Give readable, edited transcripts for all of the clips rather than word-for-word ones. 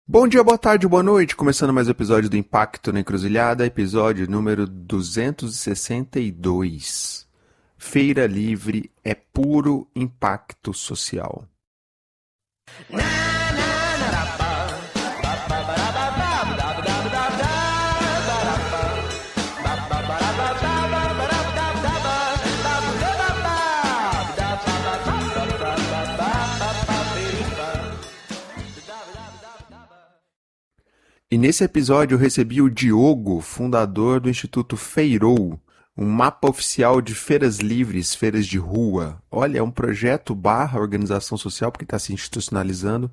Bom dia, boa tarde, boa noite. Começando mais um episódio do Impacto na Encruzilhada, episódio número 262. Feira Livre é puro impacto social. E nesse episódio eu recebi o Diogo, fundador do Instituto Feirou, um mapa oficial de feiras livres, feiras de rua. Olha, é um projeto barra organização social, porque está se institucionalizando,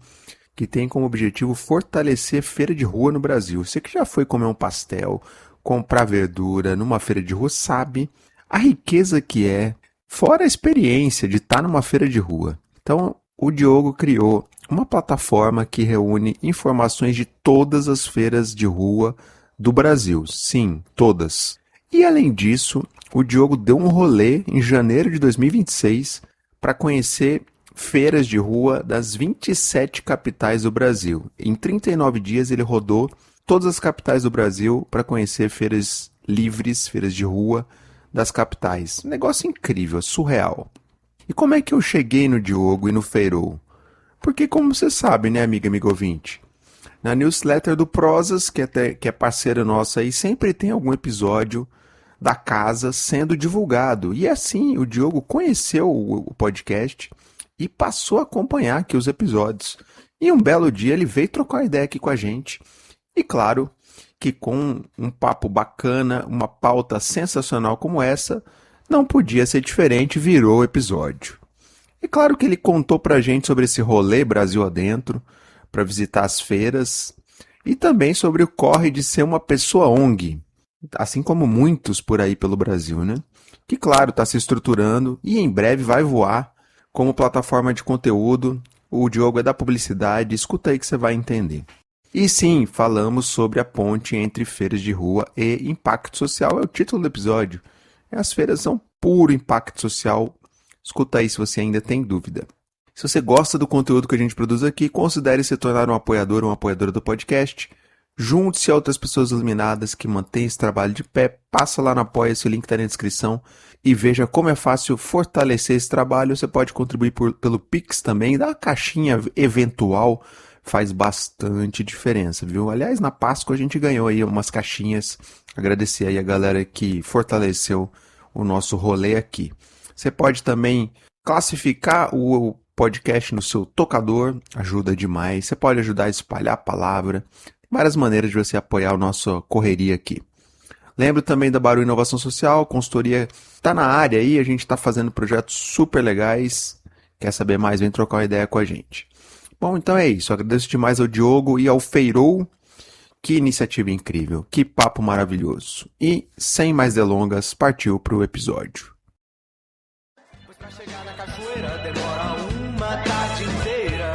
que tem como objetivo fortalecer feira de rua no Brasil. Você que já foi comer um pastel, comprar verdura numa feira de rua, sabe a riqueza que é, fora a experiência de estar numa feira de rua. Então, o Diogo criou uma plataforma que reúne informações de todas as feiras de rua do Brasil. Sim, todas. E além disso, o Diogo deu um rolê em janeiro de 2026 para conhecer feiras de rua das 27 capitais do Brasil. Em 39 dias ele rodou todas as capitais do Brasil para conhecer feiras livres, feiras de rua das capitais. Negócio incrível, surreal. E como é que eu cheguei no Diogo e no Feirou? Porque, como você sabe, né, amigo ouvinte? Na newsletter do Prosas, que é parceira nossa aí, sempre tem algum episódio da casa sendo divulgado. E assim, o Diogo conheceu o podcast e passou a acompanhar aqui os episódios. E um belo dia ele veio trocar ideia aqui com a gente. E claro que com um papo bacana, uma pauta sensacional como essa, não podia ser diferente, virou o episódio. E claro que ele contou pra gente sobre esse rolê Brasil adentro, para visitar as feiras, e também sobre o corre de ser uma pessoa ONG, assim como muitos por aí pelo Brasil, né? Que claro, está se estruturando e em breve vai voar como plataforma de conteúdo. O Diogo é da publicidade, escuta aí que você vai entender. E sim, falamos sobre a ponte entre feiras de rua e impacto social, é o título do episódio. As feiras são puro impacto social. Escuta aí se você ainda tem dúvida. Se você gosta do conteúdo que a gente produz aqui, considere se tornar um apoiador ou uma apoiadora do podcast. Junte-se a outras pessoas iluminadas que mantêm esse trabalho de pé. Passa lá no Apoia-se, o link está na descrição. E veja como é fácil fortalecer esse trabalho. Você pode contribuir pelo Pix também. Dá uma caixinha eventual. Faz bastante diferença, viu? Aliás, na Páscoa a gente ganhou aí umas caixinhas. Agradecer aí a galera que fortaleceu o nosso rolê aqui. Você pode também classificar o podcast no seu tocador, ajuda demais. Você pode ajudar a espalhar a palavra. Tem várias maneiras de você apoiar a nossa correria aqui. Lembro também da Baru Inovação Social, consultoria está na área aí, a gente está fazendo projetos super legais. Quer saber mais? Vem trocar uma ideia com a gente. Bom, então é isso. Agradeço demais ao Diogo e ao Feirou. Que iniciativa incrível, que papo maravilhoso. E, sem mais delongas, partiu para o episódio. Pra chegar na cachoeira demora uma tarde inteira.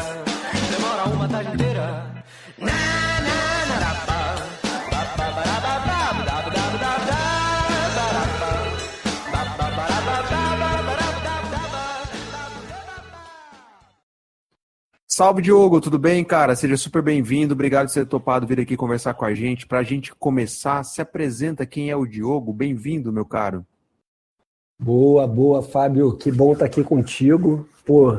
Demora uma tarde inteira. Salve, Diogo, tudo bem, cara? Seja super bem-vindo, obrigado por ter topado vir aqui conversar com a gente. Pra gente começar, se apresenta quem é o Diogo, bem-vindo, meu caro. Boa, Fábio. Que bom estar aqui contigo. Pô,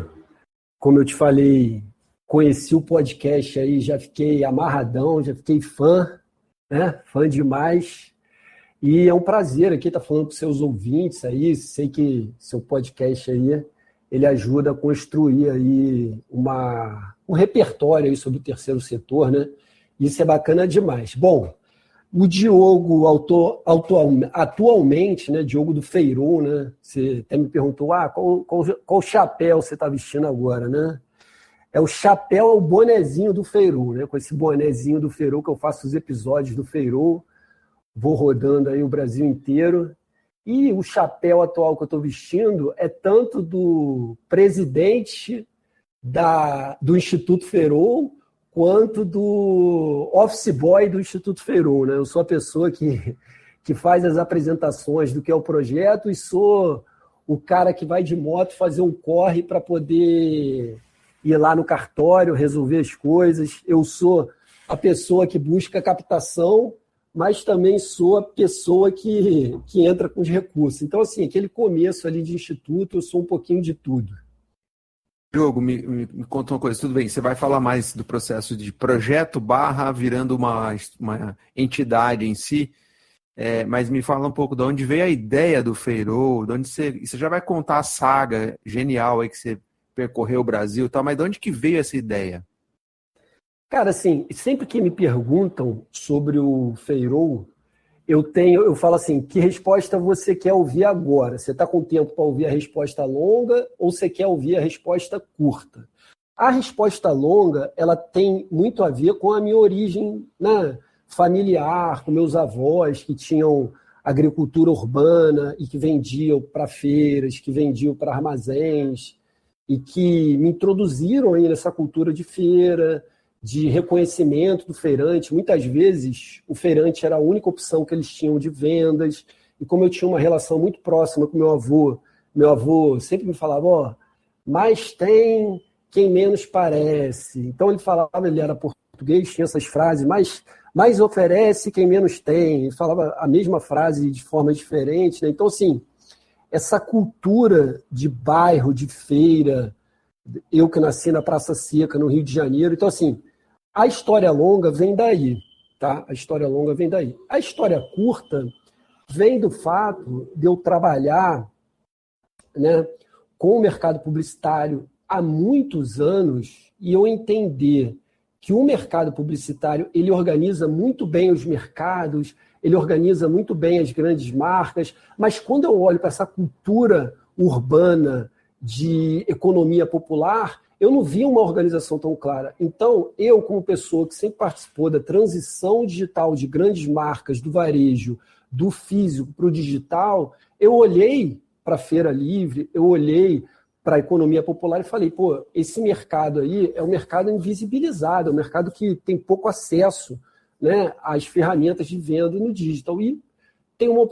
como eu te falei, conheci o podcast aí, já fiquei amarradão, já fiquei fã, né? Fã demais. E é um prazer aqui estar falando com seus ouvintes aí. Sei que seu podcast aí, ele ajuda a construir aí um repertório aí sobre o terceiro setor, né? Isso é bacana demais. Bom, o Diogo, atualmente, né, Diogo do Feirou, né? Você até me perguntou, qual chapéu você está vestindo agora, né? É o chapéu, é o bonezinho do Feirou, né? Com esse bonezinho do Feirou que eu faço os episódios do Feirou, vou rodando aí o Brasil inteiro. E o chapéu atual que eu estou vestindo é tanto do presidente do Instituto Feirou, quanto do office boy do Instituto Feirou, né? Eu sou a pessoa que faz as apresentações do que é o projeto e sou o cara que vai de moto fazer um corre para poder ir lá no cartório, resolver as coisas. Eu sou a pessoa que busca captação, mas também sou a pessoa que entra com os recursos. Então, assim, aquele começo ali de instituto, eu sou um pouquinho de tudo. Diogo, me conta uma coisa, tudo bem, você vai falar mais do processo de projeto barra virando uma entidade em si, mas me fala um pouco de onde veio a ideia do Feirô, de onde você já vai contar a saga genial aí que você percorreu o Brasil e tal, mas de onde que veio essa ideia? Cara, assim, sempre que me perguntam sobre o Feirô, eu falo assim, que resposta você quer ouvir agora? Você está com tempo para ouvir a resposta longa ou você quer ouvir a resposta curta? A resposta longa, ela tem muito a ver com a minha origem, né, familiar, com meus avós que tinham agricultura urbana e que vendiam para feiras, que vendiam para armazéns e que me introduziram aí nessa cultura de feira, de reconhecimento do feirante. Muitas vezes o feirante era a única opção que eles tinham de vendas, e como eu tinha uma relação muito próxima com meu avô sempre me falava, ó, mais tem quem menos parece. Então ele falava, ele era português, tinha essas frases, mais oferece quem menos tem. Ele falava a mesma frase de forma diferente, né? Então, assim, essa cultura de bairro, de feira, eu que nasci na Praça Seca, no Rio de Janeiro, então, assim, a história longa vem daí, tá? A história longa vem daí. A história curta vem do fato de eu trabalhar, né, com o mercado publicitário há muitos anos e eu entender que o mercado publicitário ele organiza muito bem os mercados, ele organiza muito bem as grandes marcas, mas quando eu olho para essa cultura urbana de economia popular, eu não vi uma organização tão clara. Então, eu, como pessoa que sempre participou da transição digital de grandes marcas, do varejo, do físico para o digital, eu olhei para a Feira Livre, eu olhei para a economia popular e falei, pô, esse mercado aí é um mercado invisibilizado, é um mercado que tem pouco acesso, né, às ferramentas de venda no digital. E tem uma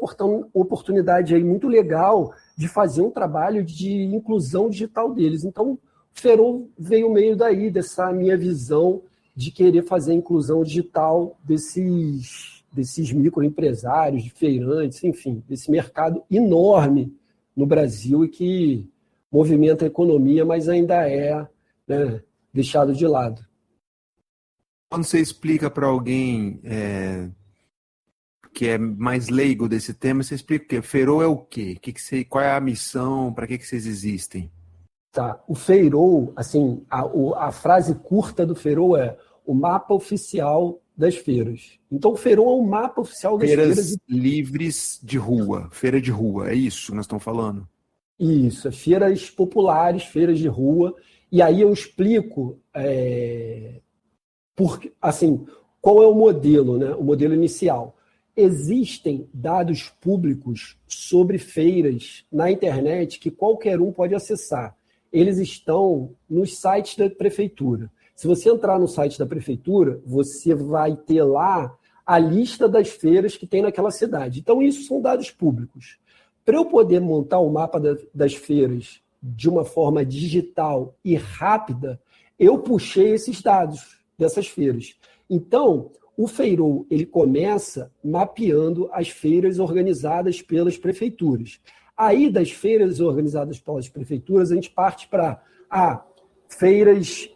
oportunidade aí muito legal de fazer um trabalho de inclusão digital deles. Então, Feirô veio meio daí, dessa minha visão de querer fazer a inclusão digital desses microempresários, de feirantes, enfim, desse mercado enorme no Brasil e que movimenta a economia, mas ainda é, né, deixado de lado. Quando você explica para alguém que é mais leigo desse tema, você explica o quê? Feirô é o quê? Qual é a missão? Para que vocês existem? Tá. O Feirô, assim, a frase curta do Feirô é o mapa oficial das feiras. Então, o Feirô é o mapa oficial das feiras. Feiras livres de rua, feira de rua, é isso que nós estamos falando? Isso, feiras populares, feiras de rua. E aí eu explico assim, qual é o modelo, né? O modelo inicial. Existem dados públicos sobre feiras na internet que qualquer um pode acessar. Eles estão nos sites da prefeitura. Se você entrar no site da prefeitura, você vai ter lá a lista das feiras que tem naquela cidade. Então, isso são dados públicos. Para eu poder montar o mapa das feiras de uma forma digital e rápida, eu puxei esses dados dessas feiras. Então, o Feirô, ele começa mapeando as feiras organizadas pelas prefeituras. Aí, das feiras organizadas pelas prefeituras, a gente parte para feiras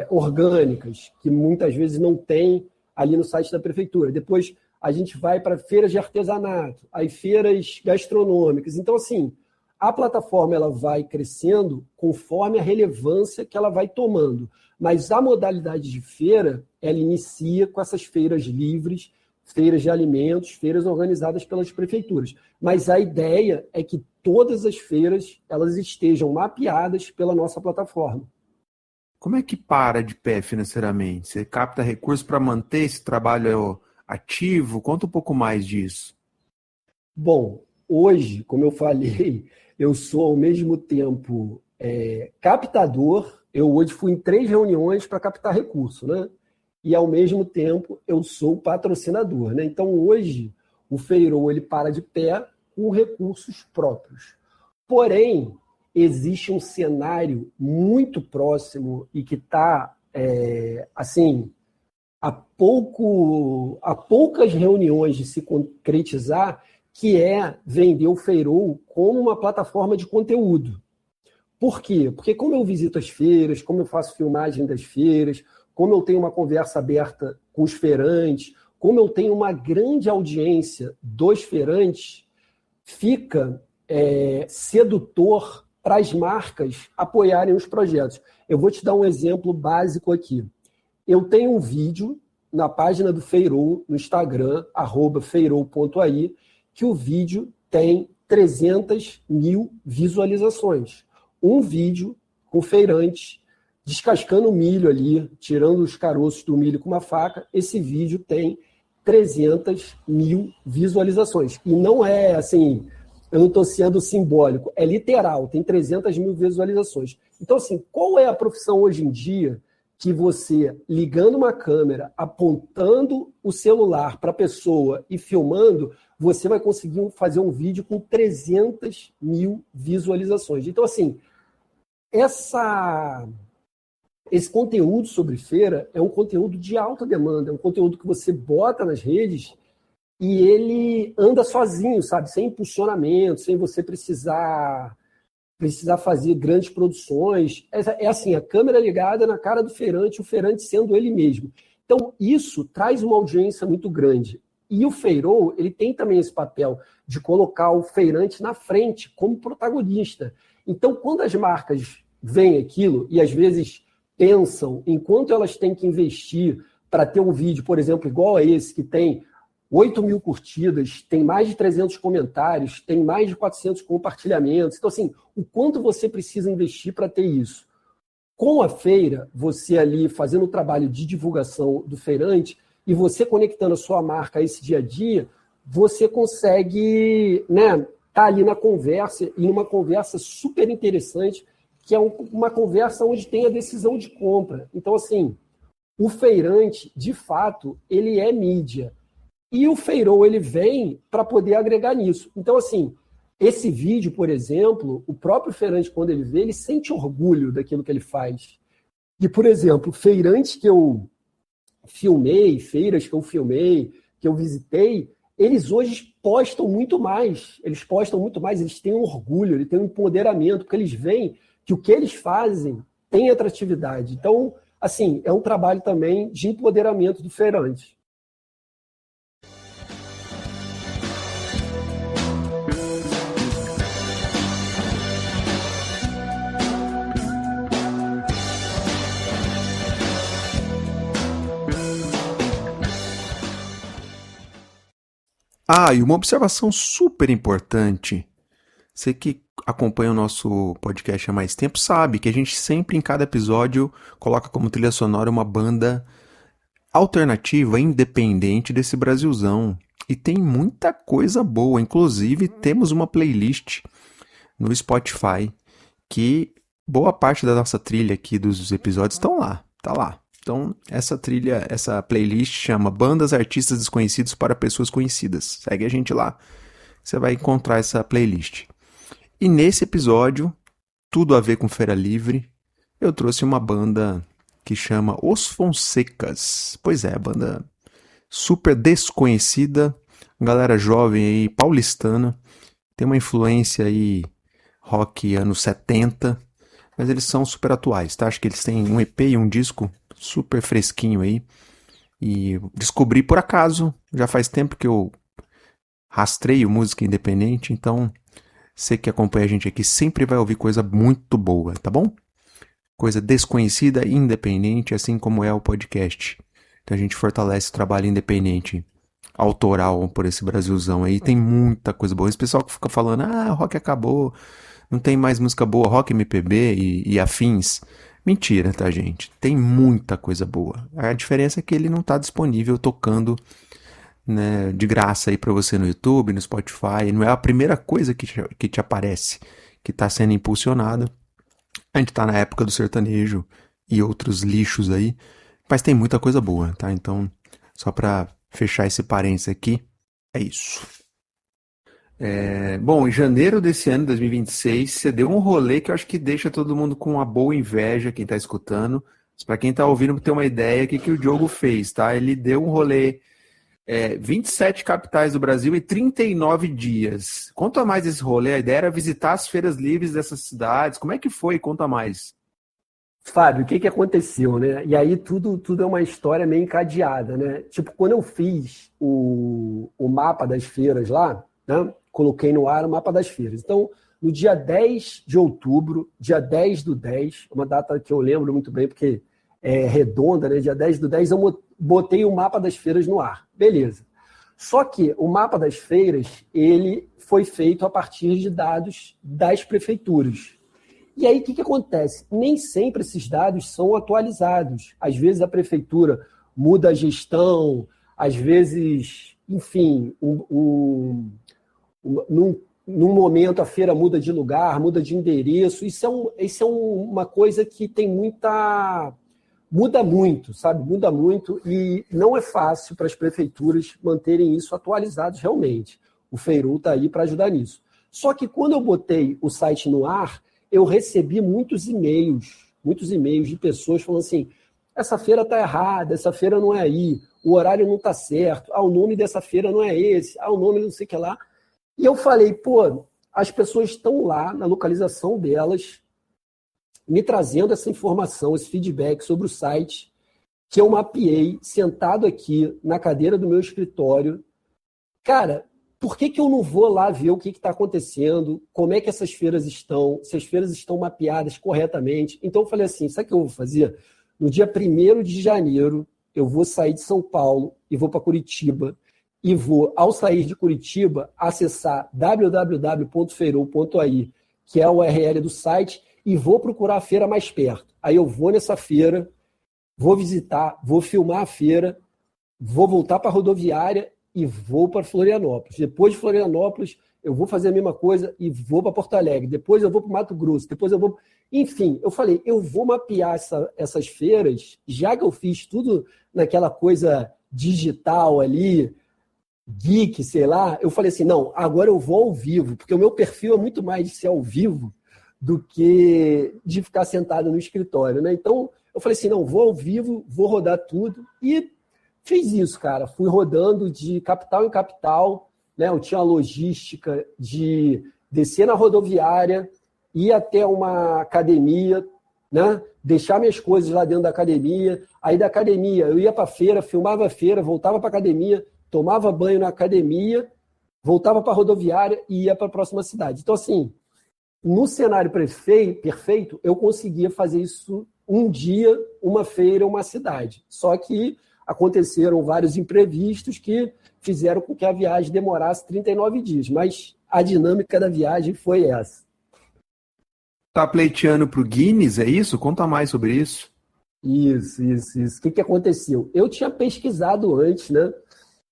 orgânicas, que muitas vezes não tem ali no site da prefeitura. Depois, a gente vai para feiras de artesanato, aí feiras gastronômicas. Então, assim, a plataforma ela vai crescendo conforme a relevância que ela vai tomando. Mas a modalidade de feira, ela inicia com essas feiras livres, feiras de alimentos, feiras organizadas pelas prefeituras. Mas a ideia é que todas as feiras elas estejam mapeadas pela nossa plataforma. Como é que para de pé financeiramente? Você capta recursos para manter esse trabalho ativo? Conta um pouco mais disso. Bom, hoje, como eu falei, eu sou ao mesmo tempo captador. Eu hoje fui em 3 reuniões para captar recurso, né? E, ao mesmo tempo, eu sou patrocinador, né? Então, hoje, o Feirô ele para de pé com recursos próprios. Porém, existe um cenário muito próximo e que está, assim, há poucas reuniões de se concretizar, que é vender o Feirol como uma plataforma de conteúdo. Por quê? Porque como eu visito as feiras, como eu faço filmagem das feiras, como eu tenho uma conversa aberta com os feirantes, como eu tenho uma grande audiência dos feirantes, fica sedutor para as marcas apoiarem os projetos. Eu vou te dar um exemplo básico aqui. Eu tenho um vídeo na página do Feirol, no Instagram, @feirol.ai, que o vídeo tem 300 mil visualizações. Um vídeo com feirantes descascando o milho ali, tirando os caroços do milho com uma faca. Esse vídeo tem 300 mil visualizações. E não é assim, eu não estou sendo simbólico, é literal, tem 300 mil visualizações. Então, assim, qual é a profissão hoje em dia que você, ligando uma câmera, apontando o celular para a pessoa e filmando, você vai conseguir fazer um vídeo com 300 mil visualizações. Então, assim, esse conteúdo sobre feira é um conteúdo de alta demanda, é um conteúdo que você bota nas redes e ele anda sozinho, sabe? Sem impulsionamento, sem você precisar fazer grandes produções. É assim, a câmera ligada na cara do feirante, o feirante sendo ele mesmo. Então, isso traz uma audiência muito grande. E o Feirol, ele tem também esse papel de colocar o feirante na frente, como protagonista. Então, quando as marcas veem aquilo, e às vezes pensam em quanto elas têm que investir para ter um vídeo, por exemplo, igual a esse, que tem 8 mil curtidas, tem mais de 300 comentários, tem mais de 400 compartilhamentos. Então, assim, o quanto você precisa investir para ter isso? Com a feira, você ali fazendo o trabalho de divulgação do feirante e você conectando a sua marca a esse dia a dia, você consegue, né, tá ali na conversa, e numa conversa super interessante, que é uma conversa onde tem a decisão de compra. Então, assim, o feirante, de fato, ele é mídia. E o Feirol, ele vem para poder agregar nisso. Então, assim, esse vídeo, por exemplo, o próprio feirante, quando ele vê, ele sente orgulho daquilo que ele faz. E, por exemplo, feirantes que eu filmei, feiras que eu filmei, que eu visitei, eles hoje postam muito mais. Eles postam muito mais, eles têm um orgulho, eles têm um empoderamento, porque eles veem que o que eles fazem tem atratividade. Então, assim, é um trabalho também de empoderamento do feirante. Ah, e uma observação super importante. Você que acompanha o nosso podcast há mais tempo sabe que a gente sempre, em cada episódio, coloca como trilha sonora uma banda alternativa, independente desse Brasilzão. E tem muita coisa boa. Inclusive, temos uma playlist no Spotify que boa parte da nossa trilha aqui dos episódios estão lá. Tá lá. Então, essa playlist chama Bandas Artistas Desconhecidos para Pessoas Conhecidas. Segue a gente lá, você vai encontrar essa playlist. E nesse episódio, tudo a ver com Feira Livre, eu trouxe uma banda que chama Os Fonsecas. Pois é, banda super desconhecida, galera jovem aí, paulistana, tem uma influência aí rock anos 70, mas eles são super atuais, tá? Acho que eles têm um EP e um disco super fresquinho aí. E descobri por acaso, já faz tempo que eu rastreio música independente, então você que acompanha a gente aqui sempre vai ouvir coisa muito boa, tá bom? Coisa desconhecida e independente, assim como é o podcast. Então a gente fortalece o trabalho independente, autoral por esse Brasilzão aí. Tem muita coisa boa. Esse pessoal que fica falando, rock acabou, não tem mais música boa, rock MPB e afins. Mentira, tá, gente? Tem muita coisa boa. A diferença é que ele não tá disponível tocando, né, de graça aí pra você no YouTube, no Spotify. Não é a primeira coisa que te aparece, que tá sendo impulsionada. A gente tá na época do sertanejo e outros lixos aí, mas tem muita coisa boa, tá? Então, só pra fechar esse parênteses aqui, é isso. Bom, em janeiro desse ano, 2026, você deu um rolê que eu acho que deixa todo mundo com uma boa inveja, quem tá escutando, Para quem está ouvindo ter uma ideia, o que o Diogo fez, tá? Ele deu um rolê, 27 capitais do Brasil e 39 dias. Conta mais esse rolê, a ideia era visitar as feiras livres dessas cidades. Como é que foi? Conta mais. Fábio, o que aconteceu, né? E aí tudo é uma história meio encadeada, né? Tipo, quando eu fiz o mapa das feiras lá, né? Coloquei no ar o mapa das feiras. Então, no dia 10 de outubro, dia 10/10, uma data que eu lembro muito bem, porque é redonda, né? Dia 10/10, eu botei o mapa das feiras no ar. Beleza. Só que o mapa das feiras, ele foi feito a partir de dados das prefeituras. E aí, o que acontece? Nem sempre esses dados são atualizados. Às vezes a prefeitura muda a gestão, às vezes, enfim, num momento a feira muda de lugar, muda de endereço. Isso é uma coisa que tem muita... Muda muito, sabe? Muda muito e não é fácil para as prefeituras manterem isso atualizados realmente. O Feirol está aí para ajudar nisso. Só que quando eu botei o site no ar, eu recebi muitos e-mails de pessoas falando assim, essa feira está errada, essa feira não é aí, o horário não está certo, o nome dessa feira não é esse, o nome não sei o que lá. E eu falei, pô, as pessoas estão lá na localização delas, me trazendo essa informação, esse feedback sobre o site, que eu mapeei, sentado aqui na cadeira do meu escritório. Cara, por que eu não vou lá ver o que está acontecendo, como é que essas feiras estão, se as feiras estão mapeadas corretamente? Então eu falei assim, sabe o que eu vou fazer? No dia 1º de janeiro, eu vou sair de São Paulo e vou para Curitiba, e vou, ao sair de Curitiba, acessar www.feirol.ai, que é a URL do site, e vou procurar a feira mais perto. Aí eu vou nessa feira, vou visitar, vou filmar a feira, vou voltar para a rodoviária e vou para Florianópolis. Depois de Florianópolis, eu vou fazer a mesma coisa e vou para Porto Alegre. Depois eu vou para o Mato Grosso. Depois eu vou... Enfim, eu falei, eu vou mapear essas feiras, já que eu fiz tudo naquela coisa digital ali, geek, sei lá. Eu falei assim, não, agora eu vou ao vivo, porque o meu perfil é muito mais de ser ao vivo do que de ficar sentado no escritório, né? Então, eu falei assim, não, vou ao vivo, vou rodar tudo. E fiz isso, cara. Fui rodando de capital em capital, né? Eu tinha a logística de descer na rodoviária, ir até uma academia, né? Deixar minhas coisas lá dentro da academia. Aí da academia, eu ia para a feira, filmava a feira, voltava para a academia, tomava banho na academia, voltava para a rodoviária e ia para a próxima cidade. Então, assim, no cenário perfeito, eu conseguia fazer isso um dia, uma feira, uma cidade. Só que aconteceram vários imprevistos que fizeram com que a viagem demorasse 39 dias. Mas a dinâmica da viagem foi essa. Tá pleiteando para o Guinness, é isso? Conta mais sobre isso. Isso. O que aconteceu? Eu tinha pesquisado antes, né?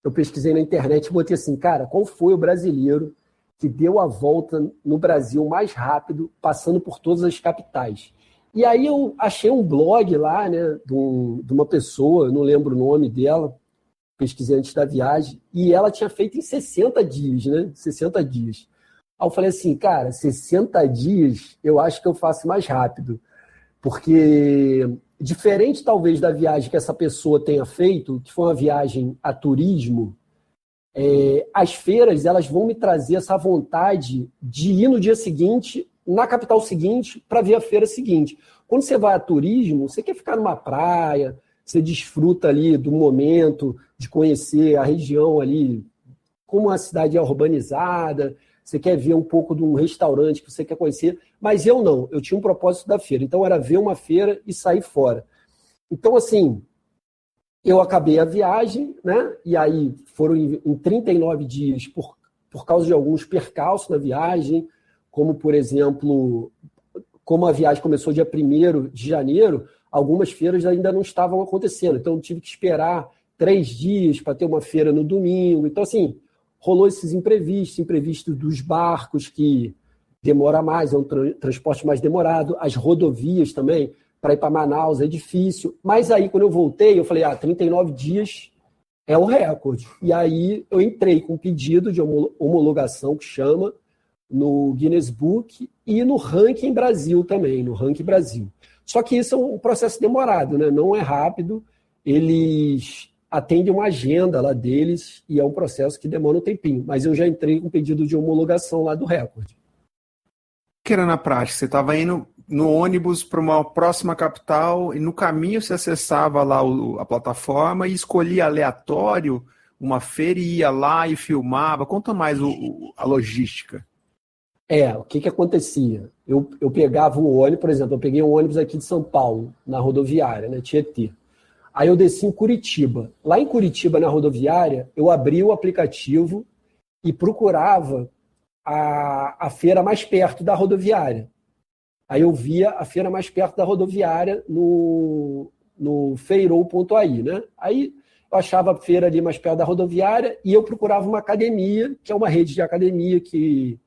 Eu pesquisei na internet e botei assim, cara, qual foi o brasileiro que deu a volta no Brasil mais rápido, passando por todas as capitais? E aí eu achei um blog lá, né, de uma pessoa, eu não lembro o nome dela, pesquisei antes da viagem, e ela tinha feito em 60 dias, né? 60 dias. Aí eu falei assim, cara, 60 dias eu acho que eu faço mais rápido, porque diferente talvez da viagem que essa pessoa tenha feito, que foi uma viagem a turismo, as feiras elas vão me trazer essa vontade de ir no dia seguinte, na capital seguinte, para ver a feira seguinte. Quando você vai a turismo, você quer ficar numa praia, você desfruta ali do momento de conhecer a região ali, como a cidade é urbanizada, você quer ver um pouco de um restaurante que você quer conhecer, mas eu não, eu tinha um propósito da feira, então era ver uma feira e sair fora. Então, assim, eu acabei a viagem, né? E aí foram em 39 dias por causa de alguns percalços na viagem, como, por exemplo, como a viagem começou dia 1º de janeiro, algumas feiras ainda não estavam acontecendo, então eu tive que esperar 3 dias para ter uma feira no domingo. Então, assim, rolou esses imprevistos dos barcos, que demora mais, é um transporte mais demorado, as rodovias também, para ir para Manaus é difícil. Mas aí, quando eu voltei, eu falei, 39 dias é o recorde. E aí eu entrei com um pedido de homologação, que chama, no Guinness Book e no Ranking Brasil também, no Ranking Brasil. Só que isso é um processo demorado, né? Não é rápido, eles atendem uma agenda lá deles e é um processo que demora um tempinho. Mas eu já entrei com pedido de homologação lá do recorde. Que era na prática? Você estava indo no ônibus para uma próxima capital e no caminho você acessava lá a plataforma e escolhia aleatório uma feira e ia lá e filmava. Conta mais a logística. O que acontecia? Eu pegava um ônibus, por exemplo, eu peguei um ônibus aqui de São Paulo, na rodoviária, né, Tietê. Aí eu desci em Curitiba. Lá em Curitiba, na rodoviária, eu abri o aplicativo e procurava a feira mais perto da rodoviária. Aí eu via a feira mais perto da rodoviária no feirou.ai, né? Aí eu achava a feira ali mais perto da rodoviária e eu procurava uma academia, que é uma rede de academia que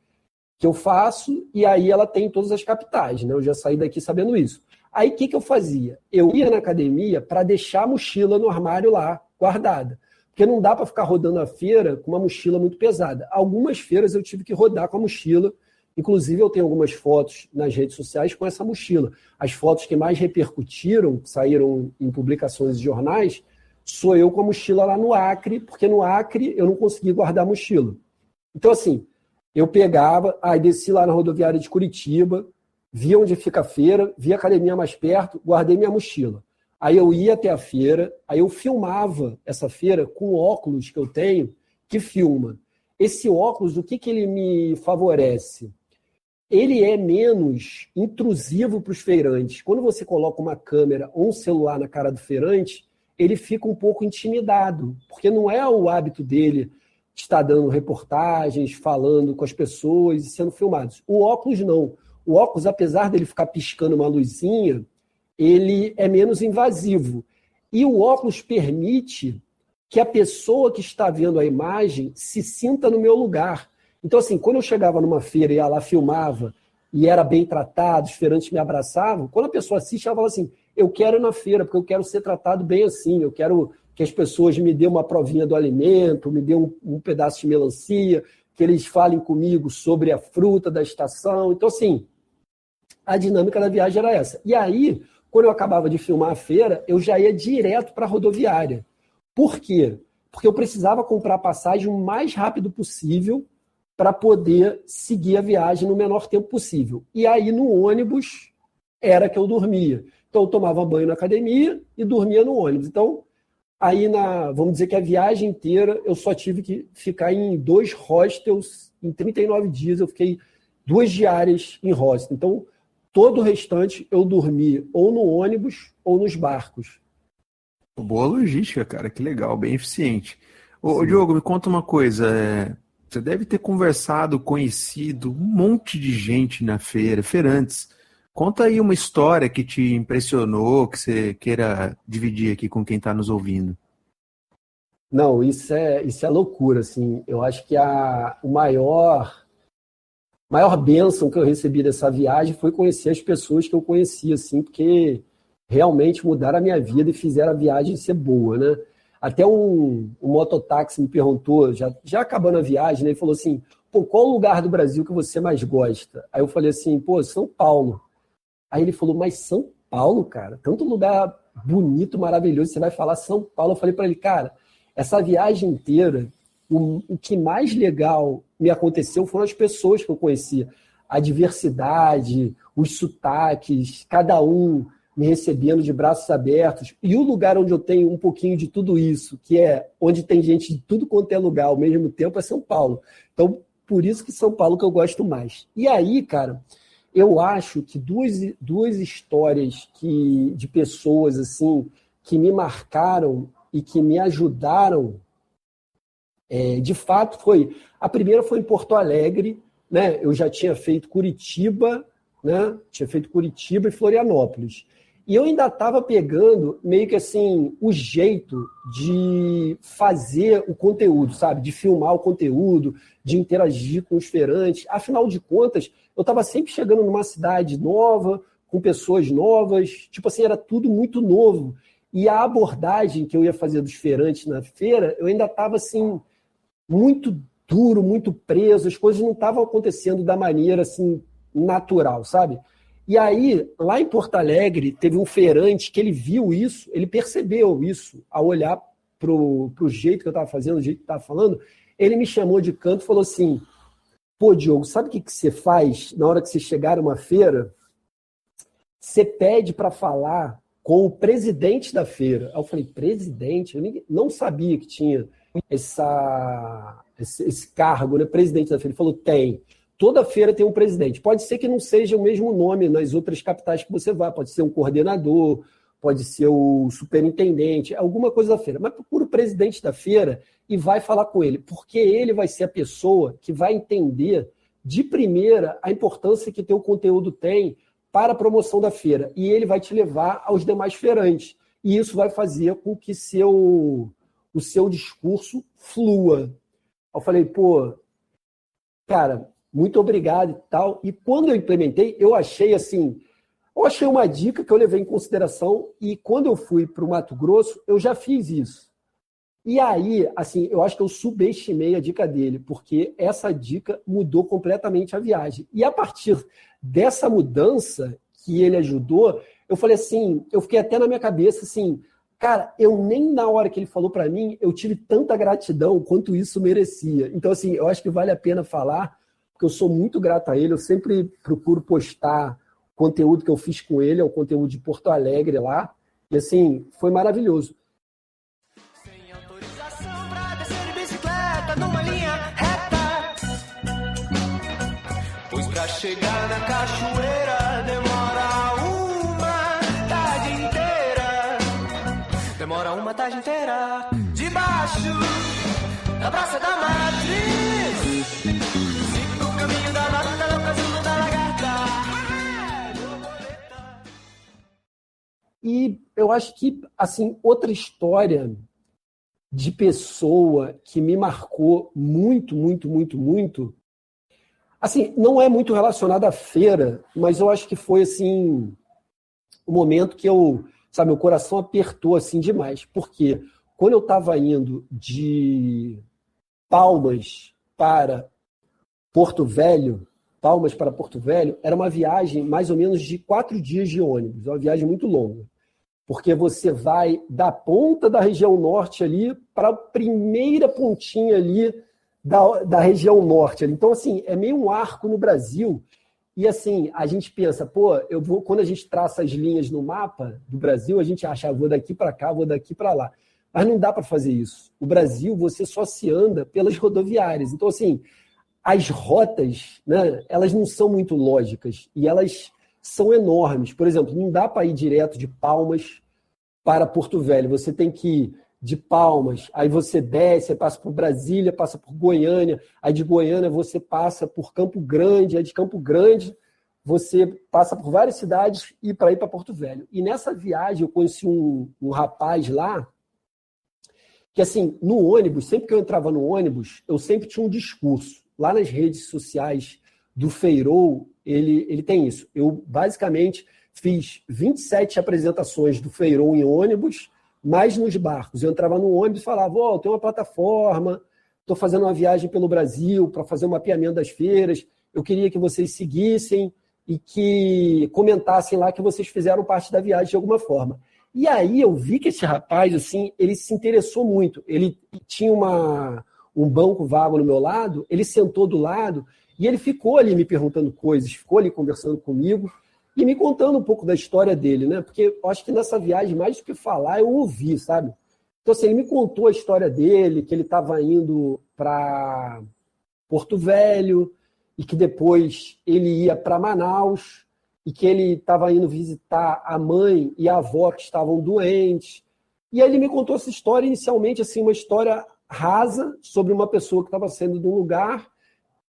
eu faço, e aí ela tem em todas as capitais, né? Eu já saí daqui sabendo isso. Aí o que eu fazia? Eu ia na academia para deixar a mochila no armário lá, guardada. Porque não dá para ficar rodando a feira com uma mochila muito pesada. Algumas feiras eu tive que rodar com a mochila. Inclusive, eu tenho algumas fotos nas redes sociais com essa mochila. As fotos que mais repercutiram, que saíram em publicações de jornais, sou eu com a mochila lá no Acre, porque no Acre eu não consegui guardar a mochila. Então, assim, eu pegava, desci lá na rodoviária de Curitiba, via onde fica a feira, via a academia mais perto, guardei minha mochila. Aí eu ia até a feira, aí eu filmava essa feira com óculos que eu tenho, que filma. Esse óculos, o que ele me favorece? Ele é menos intrusivo para os feirantes. Quando você coloca uma câmera ou um celular na cara do feirante, ele fica um pouco intimidado, porque não é o hábito dele estar dando reportagens, falando com as pessoas e sendo filmados. O óculos não. O óculos, apesar dele ficar piscando uma luzinha, ele é menos invasivo. E o óculos permite que a pessoa que está vendo a imagem se sinta no meu lugar. Então, assim, quando eu chegava numa feira e ia lá, filmava, e era bem tratado, os feirantes me abraçavam, quando a pessoa assiste, ela fala assim, eu quero ir na feira, porque eu quero ser tratado bem assim, eu quero que as pessoas me dêem uma provinha do alimento, me dêem um pedaço de melancia, que eles falem comigo sobre a fruta da estação. Então, assim, a dinâmica da viagem era essa. E aí, quando eu acabava de filmar a feira, eu já ia direto para a rodoviária. Por quê? Porque eu precisava comprar a passagem o mais rápido possível para poder seguir a viagem no menor tempo possível. E aí, no ônibus, era que eu dormia. Então, eu tomava banho na academia e dormia no ônibus. Então, aí, vamos dizer que a viagem inteira, eu só tive que ficar em 2 hostels. Em 39 dias, eu fiquei 2 diárias em hostel. Então, todo o restante eu dormi ou no ônibus ou nos barcos. Boa logística, cara, que legal, bem eficiente. Ô, Diogo, me conta uma coisa, você deve ter conversado, conhecido um monte de gente na feira, feirantes. Conta aí uma história que te impressionou, que você queira dividir aqui com quem está nos ouvindo. Não, isso é loucura, assim. Eu acho que o maior bênção que eu recebi dessa viagem foi conhecer as pessoas que eu conhecia, assim, porque realmente mudaram a minha vida e fizeram a viagem ser boa, né? Até um mototáxi me perguntou, já acabando a viagem, né? Ele falou assim, qual lugar do Brasil que você mais gosta? Aí eu falei assim, São Paulo. Aí ele falou, mas São Paulo, cara? Tanto lugar bonito, maravilhoso, você vai falar São Paulo. Eu falei para ele, cara, essa viagem inteira, o que mais legal me aconteceu foram as pessoas que eu conhecia. A diversidade, os sotaques, cada um me recebendo de braços abertos. E o lugar onde eu tenho um pouquinho de tudo isso, que é onde tem gente de tudo quanto é lugar ao mesmo tempo, é São Paulo. Então, por isso que São Paulo que eu gosto mais. E aí, cara, eu acho que duas histórias de pessoas assim que me marcaram e que me ajudaram, de fato, a primeira foi em Porto Alegre, né? Eu já tinha feito Curitiba, né? Tinha feito Curitiba e Florianópolis. E eu ainda estava pegando meio que assim o jeito de fazer o conteúdo, sabe? De filmar o conteúdo, de interagir com os feirantes. Afinal de contas, eu estava sempre chegando numa cidade nova, com pessoas novas, tipo assim, era tudo muito novo. E a abordagem que eu ia fazer dos feirantes na feira, eu ainda estava assim, muito duro, muito preso, as coisas não estavam acontecendo da maneira assim natural, sabe? E aí, lá em Porto Alegre, teve um feirante que ele viu isso, ele percebeu isso, ao olhar pro jeito que eu estava fazendo, o jeito que eu estava falando, ele me chamou de canto e falou assim, pô, Diogo, sabe o que você faz na hora que você chegar numa feira? Você pede para falar com o presidente da feira. Aí eu falei, presidente? Eu não sabia que tinha esse cargo, né? Presidente da feira. Ele falou, tem. Toda feira tem um presidente. Pode ser que não seja o mesmo nome nas outras capitais que você vá. Pode ser um coordenador, pode ser o superintendente, alguma coisa da feira. Mas procura o presidente da feira e vai falar com ele, porque ele vai ser a pessoa que vai entender de primeira a importância que teu conteúdo tem para a promoção da feira. E ele vai te levar aos demais feirantes. E isso vai fazer com que o seu discurso flua. Eu falei, pô, cara, muito obrigado e tal. E quando eu implementei, eu achei uma dica que eu levei em consideração e quando eu fui para o Mato Grosso, eu já fiz isso. E aí, assim, eu acho que eu subestimei a dica dele, porque essa dica mudou completamente a viagem. E a partir dessa mudança que ele ajudou, eu falei assim, eu fiquei até na minha cabeça assim, cara, eu nem na hora que ele falou para mim, eu tive tanta gratidão quanto isso merecia. Então, assim, eu acho que vale a pena falar, porque eu sou muito grato a ele, eu sempre procuro postar o conteúdo que eu fiz com ele, é o conteúdo de Porto Alegre lá, e assim, foi maravilhoso. Sem autorização pra descer de bicicleta numa linha reta, pois pra chegar na cachoeira demora uma tarde inteira. Demora uma tarde inteira debaixo da Praça da Matriz. Siga o caminho da mata no casulo da lagarta. E eu acho que, assim, outra história de pessoa que me marcou muito, muito, muito, muito, assim, não é muito relacionada à feira, mas eu acho que foi, assim, o momento que meu coração apertou, assim, demais. Porque quando eu estava indo de Palmas para Porto Velho, era uma viagem mais ou menos de 4 dias de ônibus, é uma viagem muito longa. Porque você vai da ponta da região norte ali para a primeira pontinha ali da região norte. Então, assim, é meio um arco no Brasil. E, assim, a gente pensa, pô, quando a gente traça as linhas no mapa do Brasil, a gente acha, vou daqui para cá, vou daqui para lá. Mas não dá para fazer isso. O Brasil, você só se anda pelas rodoviárias. Então, assim, as rotas, né, elas não são muito lógicas e elas são enormes. Por exemplo, não dá para ir direto de Palmas para Porto Velho. Você tem que ir de Palmas, aí você desce, aí passa por Brasília, passa por Goiânia, aí de Goiânia você passa por Campo Grande, aí de Campo Grande você passa por várias cidades e para ir para Porto Velho. E nessa viagem eu conheci um rapaz lá que, assim, no ônibus, sempre que eu entrava no ônibus, eu sempre tinha um discurso. Lá nas redes sociais do Feirou, ele tem isso. Eu, basicamente, fiz 27 apresentações do Feirou em ônibus, mais nos barcos. Eu entrava no ônibus e falava, tem uma plataforma, estou fazendo uma viagem pelo Brasil para fazer um mapeamento das feiras, eu queria que vocês seguissem e que comentassem lá que vocês fizeram parte da viagem de alguma forma. E aí eu vi que esse rapaz, assim, ele se interessou muito. Ele tinha um banco vago no meu lado, ele sentou do lado e ele ficou ali me perguntando coisas, ficou ali conversando comigo e me contando um pouco da história dele, né? Porque eu acho que nessa viagem, mais do que falar, eu ouvi, sabe? Então, assim, ele me contou a história dele, que ele estava indo para Porto Velho e que depois ele ia para Manaus e que ele estava indo visitar a mãe e a avó que estavam doentes. E aí ele me contou essa história, inicialmente, assim, uma história rasa sobre uma pessoa que estava saindo de um lugar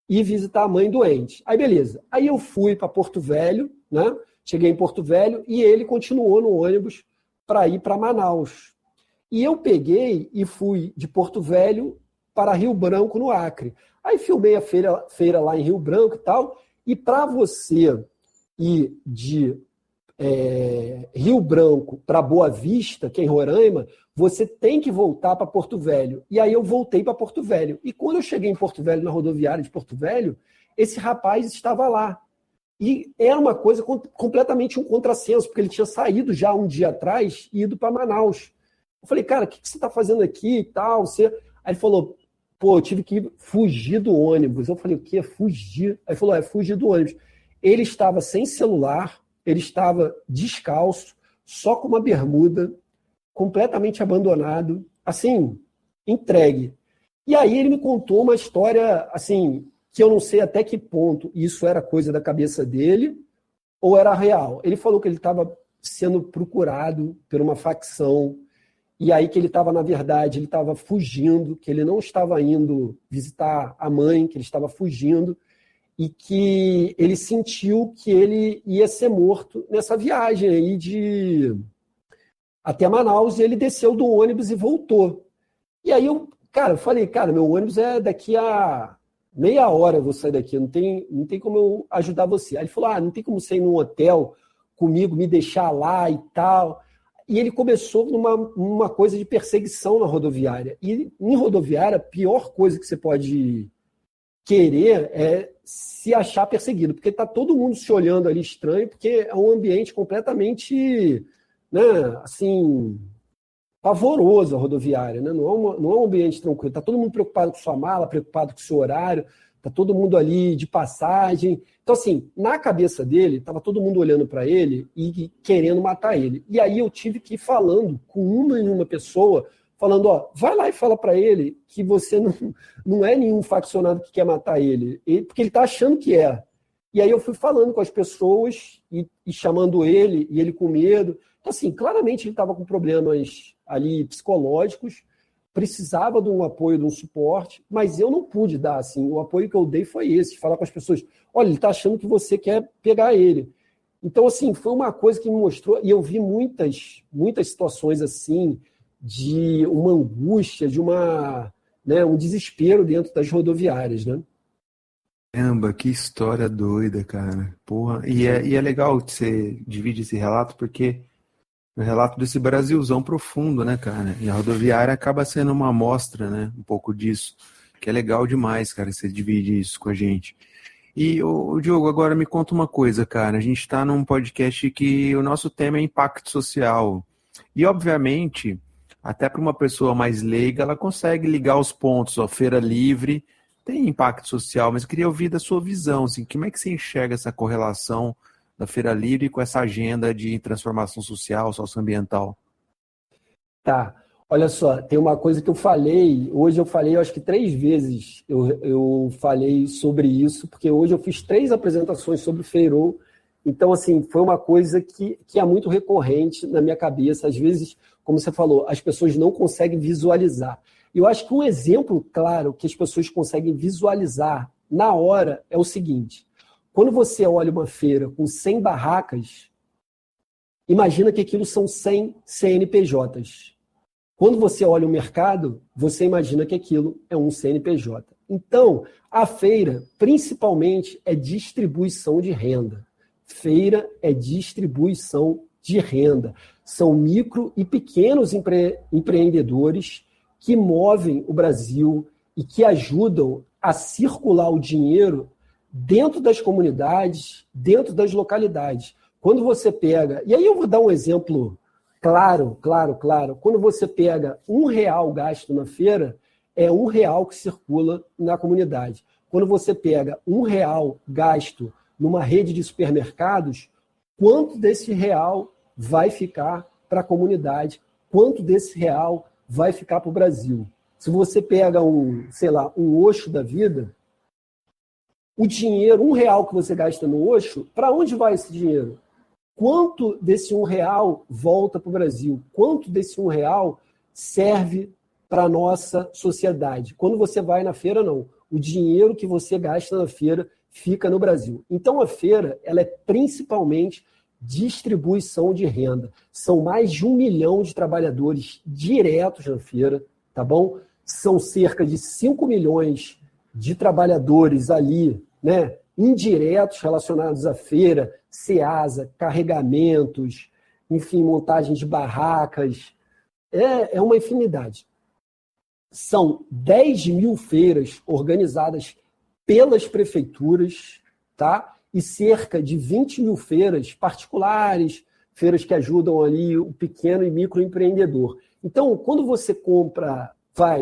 e visitar a mãe doente. Aí, beleza. Aí eu fui para Porto Velho, né? Cheguei em Porto Velho e ele continuou no ônibus para ir para Manaus. E eu peguei e fui de Porto Velho para Rio Branco, no Acre. Aí filmei a feira lá em Rio Branco e tal. E para você ir de Rio Branco para Boa Vista, que é em Roraima, você tem que voltar para Porto Velho. E aí eu voltei para Porto Velho. E quando eu cheguei em Porto Velho, na rodoviária de Porto Velho, esse rapaz estava lá. E era uma coisa completamente um contrassenso, porque ele tinha saído já um dia atrás e ido para Manaus. Eu falei, cara, o que você está fazendo aqui e tal? Aí ele falou, pô, eu tive que fugir do ônibus. Eu falei, o quê? Fugir? Aí ele falou, fugir do ônibus. Ele estava sem celular, ele estava descalço, só com uma bermuda, completamente abandonado, assim, entregue. E aí ele me contou uma história, assim, que eu não sei até que ponto isso era coisa da cabeça dele ou era real. Ele falou que ele estava sendo procurado por uma facção, e aí que ele estava, na verdade, ele estava fugindo, que ele não estava indo visitar a mãe, que ele estava fugindo, e que ele sentiu que ele ia ser morto nessa viagem aí até Manaus, e ele desceu do ônibus e voltou. E aí eu falei, meu ônibus é daqui a meia hora, eu vou sair daqui, não tem como eu ajudar você. Aí ele falou, não tem como você ir num hotel comigo, me deixar lá e tal. E ele começou numa coisa de perseguição na rodoviária. E em rodoviária, a pior coisa que você pode querer é se achar perseguido, porque está todo mundo se olhando ali estranho, porque é um ambiente completamente, né, assim, pavoroso a rodoviária, né? Não é um ambiente tranquilo. Está todo mundo preocupado com sua mala, preocupado com o seu horário, está todo mundo ali de passagem. Então, assim, na cabeça dele, estava todo mundo olhando para ele e querendo matar ele. E aí eu tive que ir falando com uma e uma pessoa, falando, vai lá e fala para ele que você não é nenhum faccionado que quer matar ele, porque ele está achando que é. E aí eu fui falando com as pessoas e chamando ele, e ele com medo. Então, assim, claramente ele estava com problemas ali psicológicos, precisava de um apoio, de um suporte, mas eu não pude dar, assim, o apoio que eu dei foi esse, falar com as pessoas, olha, ele está achando que você quer pegar ele. Então, assim, foi uma coisa que me mostrou, e eu vi muitas situações assim, de uma angústia, de um desespero dentro das rodoviárias, né? Caramba, que história doida, cara. Porra. E é legal que você divide esse relato, porque é um relato desse Brasilzão profundo, né, cara? E a rodoviária acaba sendo uma amostra, né? Um pouco disso. Que é legal demais, cara, você divide isso com a gente. E, Diogo, agora me conta uma coisa, cara. A gente está num podcast que o nosso tema é impacto social. E, obviamente, até para uma pessoa mais leiga, ela consegue ligar os pontos. Feira livre tem impacto social, mas eu queria ouvir da sua visão, assim, como é que você enxerga essa correlação da Feira Livre com essa agenda de transformação social, socioambiental? Tá, olha só, tem uma coisa que eu falei, hoje eu falei, eu acho que 3 vezes eu falei sobre isso, porque hoje eu fiz 3 apresentações sobre o Feirol, então, assim, foi uma coisa que é muito recorrente na minha cabeça, às vezes, como você falou, as pessoas não conseguem visualizar. Eu acho que um exemplo claro que as pessoas conseguem visualizar na hora é o seguinte: quando você olha uma feira com 100 barracas, imagina que aquilo são 100 CNPJs. Quando você olha o mercado, você imagina que aquilo é um CNPJ. Então, a feira, principalmente, é distribuição de renda. Feira é distribuição de renda. São micro e pequenos empreendedores que movem o Brasil e que ajudam a circular o dinheiro dentro das comunidades, dentro das localidades. Quando você pega... E aí eu vou dar um exemplo claro. Quando você pega R$1 gasto na feira, é R$1 que circula na comunidade. Quando você pega R$1 gasto numa rede de supermercados, quanto desse real vai ficar para a comunidade? Quanto desse real vai ficar para o Brasil? Se você pega um Osho da vida, o dinheiro, R$1 que você gasta no Osho, para onde vai esse dinheiro? Quanto desse R$1 volta para o Brasil? Quanto desse R$1 serve para a nossa sociedade? Quando você vai na feira, não. O dinheiro que você gasta na feira fica no Brasil. Então, a feira ela é principalmente distribuição de renda. São mais de 1 milhão de trabalhadores diretos na feira, tá bom? São cerca de 5 milhões de trabalhadores ali, né, indiretos relacionados à feira, Ceasa, carregamentos, enfim, montagem de barracas. É uma infinidade. São 10 mil feiras organizadas pelas prefeituras, tá? e cerca de 20 mil feiras particulares, feiras que ajudam ali o pequeno e microempreendedor. Então, quando você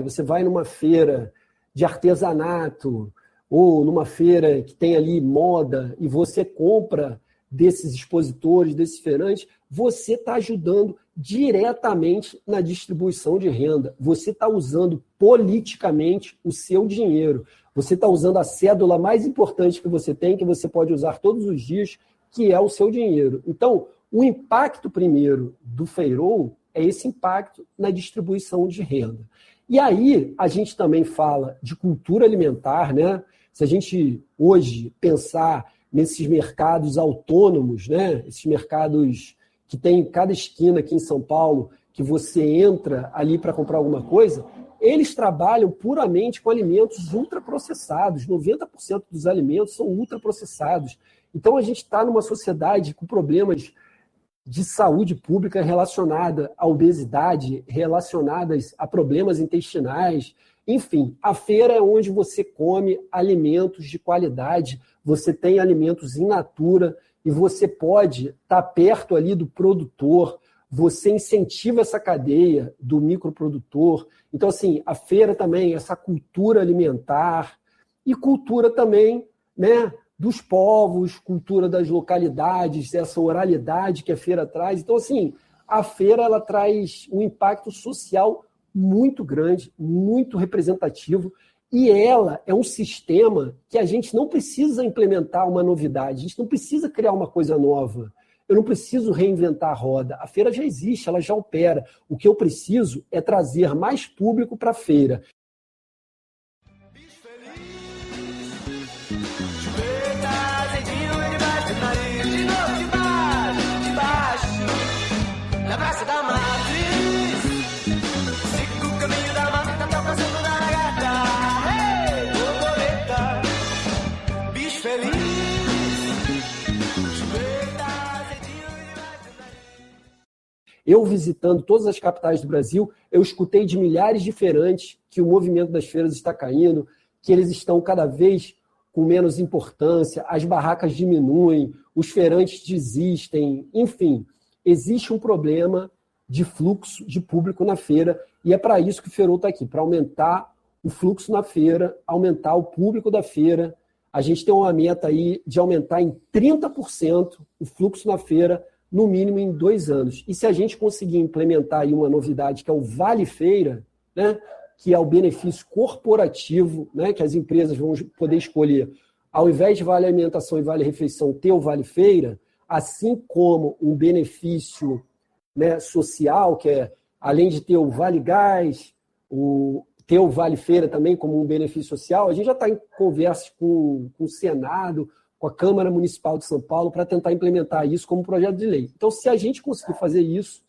você vai numa feira de artesanato ou numa feira que tem ali moda e você compra desses expositores, desses feirantes, você está ajudando diretamente na distribuição de renda. Você está usando politicamente o seu dinheiro. Você está usando a cédula mais importante que você tem, que você pode usar todos os dias, que é o seu dinheiro. Então, o impacto primeiro do Feirol é esse impacto na distribuição de renda. E aí, a gente também fala de cultura alimentar, né? Se a gente hoje pensar nesses mercados autônomos, né? Esses mercados que tem em cada esquina aqui em São Paulo, que você entra ali para comprar alguma coisa, eles trabalham puramente com alimentos ultraprocessados. 90% dos alimentos são ultraprocessados. Então, a gente está numa sociedade com problemas de saúde pública relacionada à obesidade, relacionadas a problemas intestinais. Enfim, a feira é onde você come alimentos de qualidade, você tem alimentos in natura e você pode estar perto ali do produtor, você incentiva essa cadeia do microprodutor. Então, assim, a feira também, essa cultura alimentar e cultura também, né, dos povos, cultura das localidades, essa oralidade que a feira traz. Então, assim, a feira ela traz um impacto social muito grande, muito representativo, e ela é um sistema que a gente não precisa implementar uma novidade, a gente não precisa criar uma coisa nova, eu não preciso reinventar a roda, a feira já existe, ela já opera. O que eu preciso é trazer mais público para a feira. Eu visitando todas as capitais do Brasil, eu escutei de milhares de feirantes que o movimento das feiras está caindo, que eles estão cada vez com menos importância, as barracas diminuem, os feirantes desistem, enfim, existe um problema de fluxo de público na feira e é para isso que o Feirol está aqui, para aumentar o fluxo na feira, aumentar o público da feira. A gente tem uma meta aí de aumentar em 30% o fluxo na feira, no mínimo em 2 anos. E se a gente conseguir implementar aí uma novidade, que é o Vale Feira, né, que é o benefício corporativo, né, que as empresas vão poder escolher, ao invés de Vale Alimentação e Vale Refeição, ter o Vale Feira, assim como um benefício, né, social, que é, além de ter o Vale Gás, ter o Vale Feira também como um benefício social, a gente já está em conversas com o Senado, com a Câmara Municipal de São Paulo, para tentar implementar isso como projeto de lei. Então, se a gente conseguir fazer isso,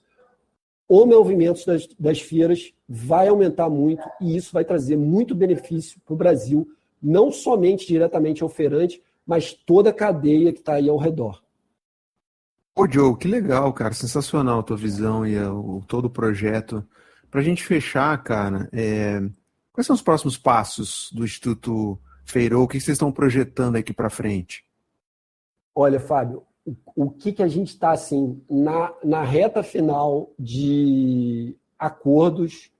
o movimento das feiras vai aumentar muito e isso vai trazer muito benefício para o Brasil, não somente diretamente ao feirante, mas toda a cadeia que está aí ao redor. Ô, Joe, que legal, cara. Sensacional a tua visão e todo o projeto. Para a gente fechar, cara, quais são os próximos passos do Instituto Feirol? O que vocês estão projetando aqui para frente? Olha, Fábio, o que a gente está assim, na reta final de acordos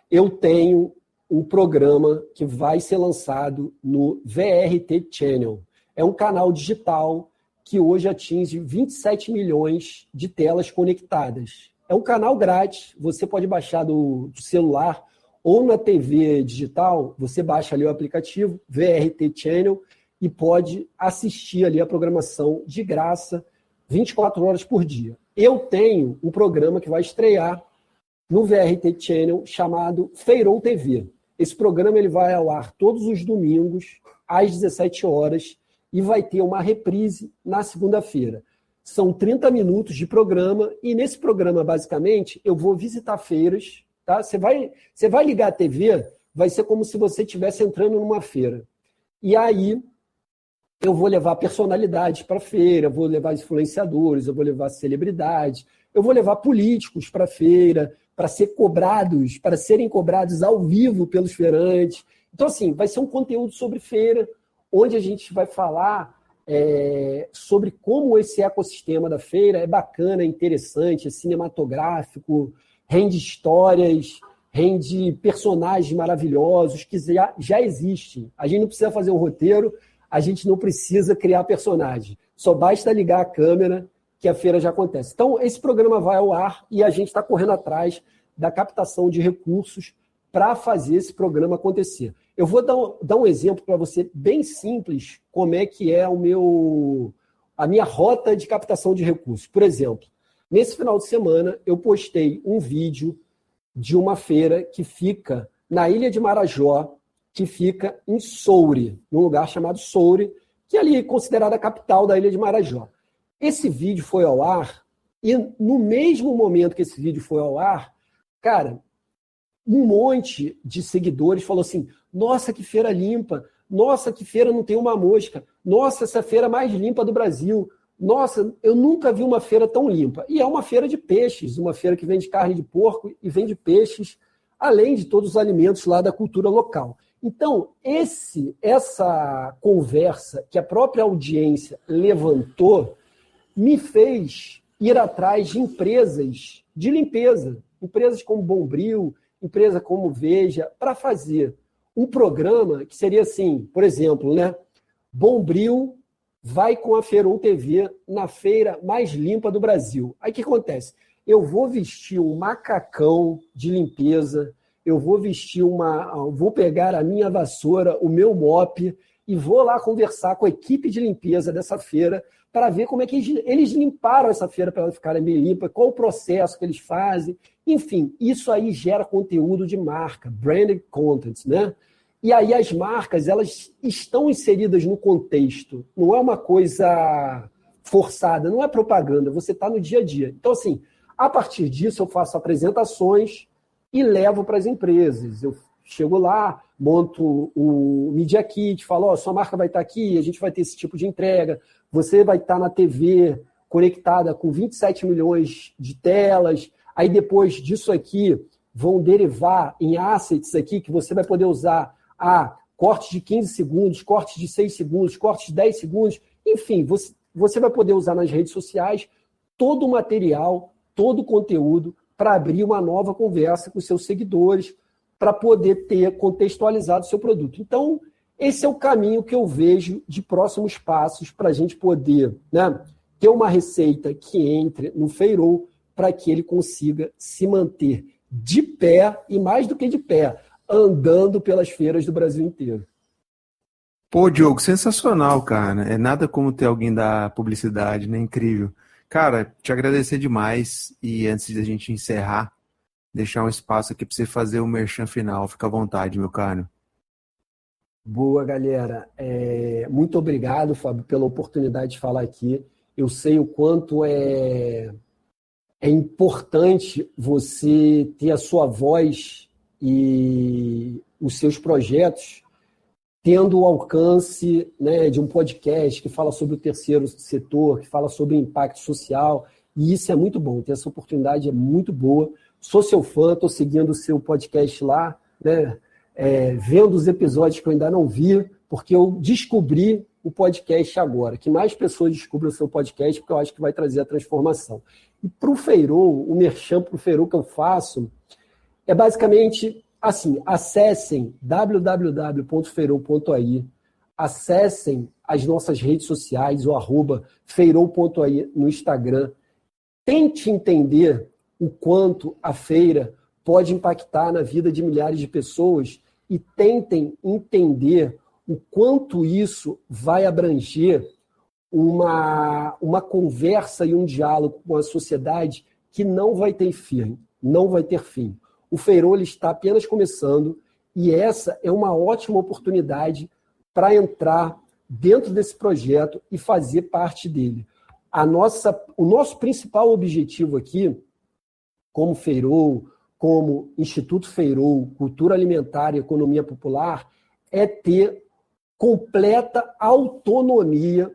eu tenho um programa que vai ser lançado no VRT Channel. É um canal digital que hoje atinge 27 milhões de telas conectadas. É um canal grátis, você pode baixar do celular ou na TV digital, você baixa ali o aplicativo VRT Channel e pode assistir ali a programação de graça 24 horas por dia. Eu tenho um programa que vai estrear no VRT Channel chamado Feirol TV. Esse programa ele vai ao ar todos os domingos às 17 horas e vai ter uma reprise na segunda-feira. São 30 minutos de programa e nesse programa, basicamente, eu vou visitar feiras. Tá? Você vai ligar a TV, vai ser como se você estivesse entrando numa feira. E aí eu vou levar personalidades para a feira, eu vou levar influenciadores, eu vou levar celebridades, eu vou levar políticos para a feira, para serem cobrados ao vivo pelos feirantes. Então, assim, vai ser um conteúdo sobre feira, onde a gente vai falar sobre como esse ecossistema da feira é bacana, é interessante, é cinematográfico, rende histórias, rende personagens maravilhosos que já existem. A gente não precisa fazer um roteiro, a gente não precisa criar personagem. Só basta ligar a câmera que a feira já acontece. Então, esse programa vai ao ar e a gente está correndo atrás da captação de recursos para fazer esse programa acontecer. Eu vou dar um exemplo para você bem simples, como é que é a minha rota de captação de recursos. Por exemplo, nesse final de semana, eu postei um vídeo de uma feira que fica na Ilha de Marajó, que fica em Soure, num lugar chamado Soure, que é ali considerada a capital da Ilha de Marajó. Esse vídeo foi ao ar e no mesmo momento que esse vídeo foi ao ar, cara, um monte de seguidores falou assim, nossa, que feira limpa, nossa, que feira não tem uma mosca, nossa, essa feira mais limpa do Brasil, nossa, eu nunca vi uma feira tão limpa. E é uma feira de peixes, uma feira que vende carne de porco e vende peixes, além de todos os alimentos lá da cultura local. Então, essa conversa que a própria audiência levantou me fez ir atrás de empresas de limpeza, empresas como Bombril, empresa como Veja, para fazer um programa que seria assim, por exemplo, né? Bombril vai com a Feirol TV na feira mais limpa do Brasil. Aí o que acontece? Eu vou vestir um macacão de limpeza, eu vou vou pegar a minha vassoura, o meu mop, e vou lá conversar com a equipe de limpeza dessa feira para ver como é que eles limparam essa feira para ela ficar bem limpa, qual o processo que eles fazem. Enfim, isso aí gera conteúdo de marca, branded content, né? E aí as marcas, elas estão inseridas no contexto, não é uma coisa forçada, não é propaganda, você está no dia a dia. Então, assim, a partir disso eu faço apresentações e levo para as empresas. Eu chego lá, monto o Media Kit, falo, ó, sua marca vai estar aqui, a gente vai ter esse tipo de entrega, você vai estar na TV conectada com 27 milhões de telas, aí depois disso aqui vão derivar em assets aqui que você vai poder usar cortes de 15 segundos, cortes de 6 segundos, cortes de 10 segundos, enfim, você vai poder usar nas redes sociais todo o material, todo o conteúdo para abrir uma nova conversa com seus seguidores, para poder ter contextualizado o seu produto. Então, esse é o caminho que eu vejo de próximos passos para a gente poder, né, ter uma receita que entre no Feirol para que ele consiga se manter de pé, e mais do que de pé, andando pelas feiras do Brasil inteiro. Pô, Diogo, sensacional, cara. É nada como ter alguém da publicidade, né? Incrível. Cara, te agradecer demais e antes de a gente encerrar, deixar um espaço aqui para você fazer o merchan final. Fica à vontade, meu caro. Boa, galera. Muito obrigado, Fábio, pela oportunidade de falar aqui. Eu sei o quanto é importante você ter a sua voz e os seus projetos tendo o alcance, né, de um podcast que fala sobre o terceiro setor, que fala sobre impacto social, e isso é muito bom, ter essa oportunidade é muito boa. Sou seu fã, estou seguindo o seu podcast lá, né, vendo os episódios que eu ainda não vi, porque eu descobri o podcast agora, que mais pessoas descubram o seu podcast, porque eu acho que vai trazer a transformação. E para o Feirol, o merchan para o Feirol que eu faço, é basicamente assim, acessem www.feirol.ai, acessem as nossas redes sociais, o @feirol.ai no Instagram, tente entender o quanto a feira pode impactar na vida de milhares de pessoas e tentem entender o quanto isso vai abranger uma conversa e um diálogo com a sociedade que não vai ter fim, não vai ter fim. O Feirol está apenas começando e essa é uma ótima oportunidade para entrar dentro desse projeto e fazer parte dele. O nosso principal objetivo aqui, como Feirol, como Instituto Feirol, Cultura Alimentar e Economia Popular, é ter completa autonomia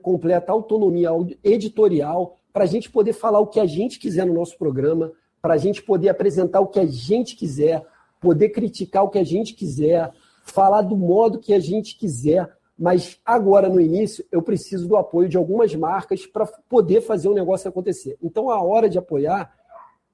editorial para a gente poder falar o que a gente quiser no nosso programa, para a gente poder apresentar o que a gente quiser, poder criticar o que a gente quiser, falar do modo que a gente quiser, Mas agora, no início, eu preciso do apoio de algumas marcas para poder fazer o negócio acontecer. Então, a hora de apoiar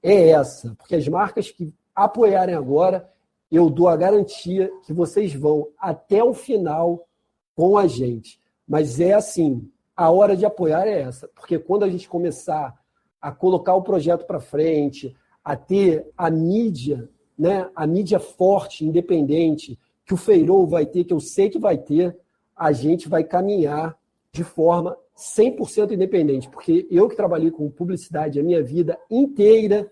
é essa, porque as marcas que apoiarem agora, eu dou a garantia que vocês vão até o final com a gente. Mas é assim, a hora de apoiar é essa, porque quando a gente começar a colocar o projeto para frente, a ter a mídia, né, a mídia forte, independente, que o Feirou vai ter, que eu sei que vai ter, a gente vai caminhar de forma 100% independente, porque eu que trabalhei com publicidade a minha vida inteira,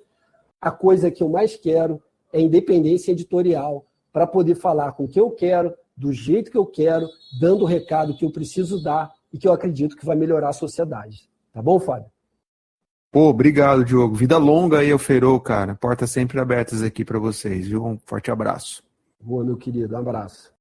a coisa que eu mais quero é independência editorial, para poder falar com o que eu quero, do jeito que eu quero, dando o recado que eu preciso dar e que eu acredito que vai melhorar a sociedade. Tá bom, Fábio? Pô, obrigado, Diogo. Vida longa aí ao Feirou, cara. Portas sempre abertas aqui para vocês, viu? Um forte abraço. Boa, meu querido. Um abraço.